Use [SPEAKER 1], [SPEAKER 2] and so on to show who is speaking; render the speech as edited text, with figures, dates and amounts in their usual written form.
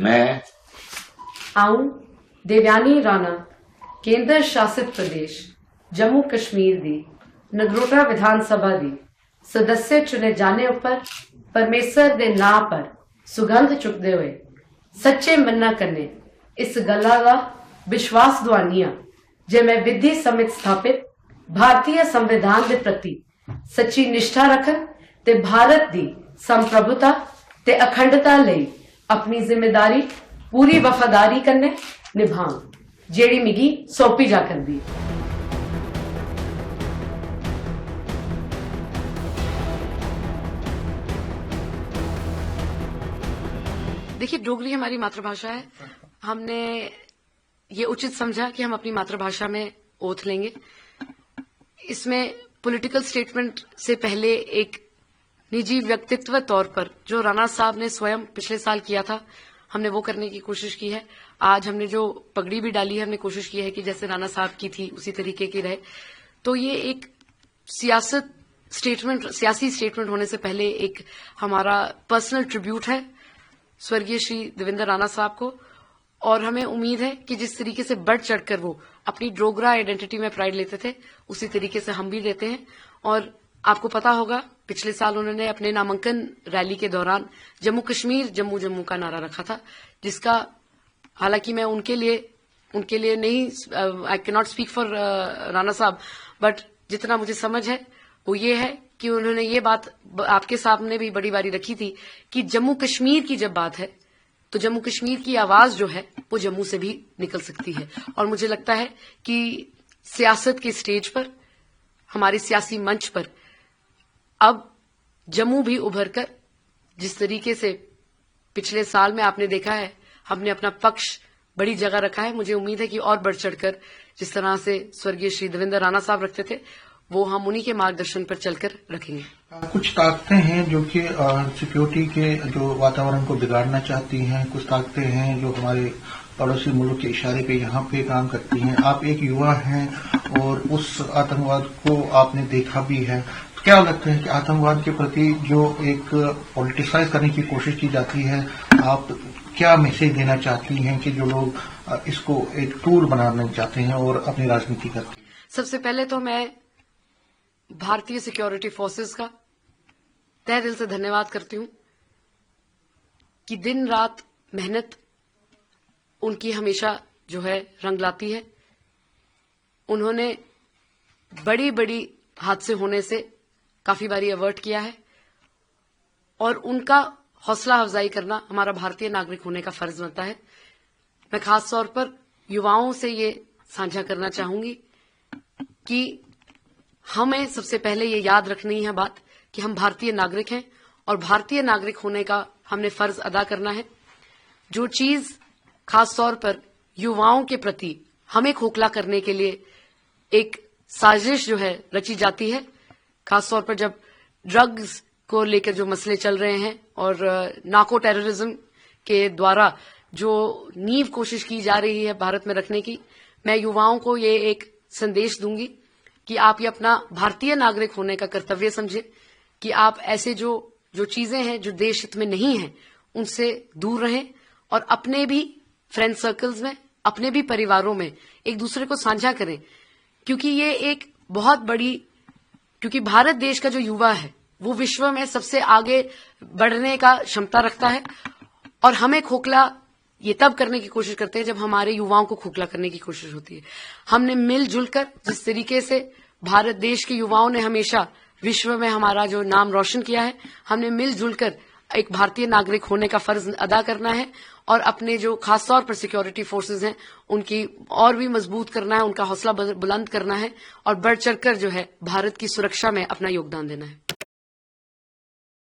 [SPEAKER 1] मैं
[SPEAKER 2] आऊं देवयानी राणा केंद्र शासित प्रदेश जम्मू कश्मीर दी नगरोटा विधानसभा दी सदस्य चुने जाने उपर परमेश्वर दे नां पर सुगंध चुकदे हुए सच्चे मन्ना करने इस गल्ला दा विश्वास दुआनिया जे मैं विधि समित स्थापित भारतीय संविधान दे प्रति सच्ची निष्ठा रखन ते भारत दी संप्रभुता ते अखंडता लई अपनी जिम्मेदारी पूरी वफादारी कन्ने निभां जेड़ी मिगी सौंपी जा करदी। देखिए, डोगरी हमारी मातृभाषा है। हमने ये उचित समझा कि हम अपनी मातृभाषा में ओथ लेंगे। इसमें पॉलिटिकल स्टेटमेंट से पहले एक निजी व्यक्तित्व तौर पर जो राणा साहब ने स्वयं पिछले साल किया था, हमने वो करने की कोशिश की है। आज हमने जो पगड़ी भी डाली है, हमने कोशिश की है कि जैसे राणा साहब की थी उसी तरीके की रहे। तो ये एक सियासी स्टेटमेंट होने से पहले एक हमारा पर्सनल ट्रिब्यूट है स्वर्गीय श्री देवेंद्र राणा साहब को, और हमें उम्मीद है कि जिस तरीके से बढ़ चढ़कर वो अपनी डोगरा आइडेंटिटी में प्राइड लेते थे, उसी तरीके से हम भी लेते हैं। और आपको पता होगा, पिछले साल उन्होंने अपने नामांकन रैली के दौरान जम्मू कश्मीर जम्मू जम्मू का नारा रखा था, जिसका हालांकि मैं उनके लिए नहीं, I can not speak for Rana साहब, बट जितना मुझे समझ है वो ये है कि उन्होंने ये बात आपके सामने भी बड़ी बारी रखी थी कि जम्मू कश्मीर की जब बात है तो जम्मू कश्मीर की आवाज जो है वो जम्मू से भी निकल सकती है। और मुझे लगता है कि सियासत के स्टेज पर, हमारे सियासी मंच पर अब जम्मू भी उभर कर, जिस तरीके से पिछले साल में आपने देखा है हमने अपना पक्ष बड़ी जगह रखा है, मुझे उम्मीद है कि और बढ़ चढ़कर जिस तरह से स्वर्गीय श्री देवेंद्र राणा साहब रखते थे, वो हम उन्हीं के मार्गदर्शन पर चलकर रखेंगे।
[SPEAKER 3] कुछ ताकतें हैं जो कि सिक्योरिटी के जो वातावरण को बिगाड़ना चाहती हैं, कुछ ताकतें हैं जो हमारे पड़ोसी मुल्क के इशारे पे यहाँ पे काम करती हैं। आप एक युवा हैं और उस आतंकवाद को आपने देखा भी है। तो क्या लगता है कि आतंकवाद के प्रति जो एक पॉलिटिसाइज करने की कोशिश की जाती है, आप क्या मैसेज देना चाहती हैं कि जो लोग इसको एक टूल बनाना चाहते हैं और अपनी राजनीति करते हैं?
[SPEAKER 2] सबसे पहले तो मैं भारतीय सिक्योरिटी फोर्सेस का तहे दिल से धन्यवाद करती हूं कि दिन रात मेहनत उनकी हमेशा जो है रंग लाती है। उन्होंने बड़ी बड़ी हादसे होने से काफी बारी अवर्ट किया है, और उनका हौसला अफजाई करना हमारा भारतीय नागरिक होने का फर्ज बनता है। मैं खास तौर पर युवाओं से ये साझा करना चाहूंगी कि हमें सबसे पहले ये याद रखनी है बात कि हम भारतीय नागरिक हैं, और भारतीय नागरिक होने का हमने फर्ज अदा करना है। जो चीज खास तौर पर युवाओं के प्रति हमें खोखला करने के लिए एक साजिश जो है रची जाती है, खासतौर पर जब ड्रग्स को लेकर जो मसले चल रहे हैं और नार्को टेररिज्म के द्वारा जो नींव कोशिश की जा रही है भारत में रखने की, मैं युवाओं को ये एक संदेश दूंगी कि आप ये अपना भारतीय नागरिक होने का कर्तव्य समझें कि आप ऐसे जो चीजें हैं जो देश हित में नहीं है उनसे दूर रहें, और अपने भी फ्रेंड सर्कल्स में, अपने भी परिवारों में एक दूसरे को साझा करें, क्योंकि ये एक बहुत बड़ी, क्योंकि भारत देश का जो युवा है वो विश्व में सबसे आगे बढ़ने का क्षमता रखता है, और हमें खोखला ये तब करने की कोशिश करते हैं जब हमारे युवाओं को खोखला करने की कोशिश होती है। हमने मिलजुल कर, जिस तरीके से भारत देश के युवाओं ने हमेशा विश्व में हमारा जो नाम रोशन किया है, हमने मिलजुल कर एक भारतीय नागरिक होने का फर्ज अदा करना है, और अपने जो खासतौर पर सिक्योरिटी फोर्सेज हैं उनकी और भी मजबूत करना है, उनका हौसला बुलंद करना है, और बढ़ चढ़कर जो है भारत की सुरक्षा में अपना योगदान देना है।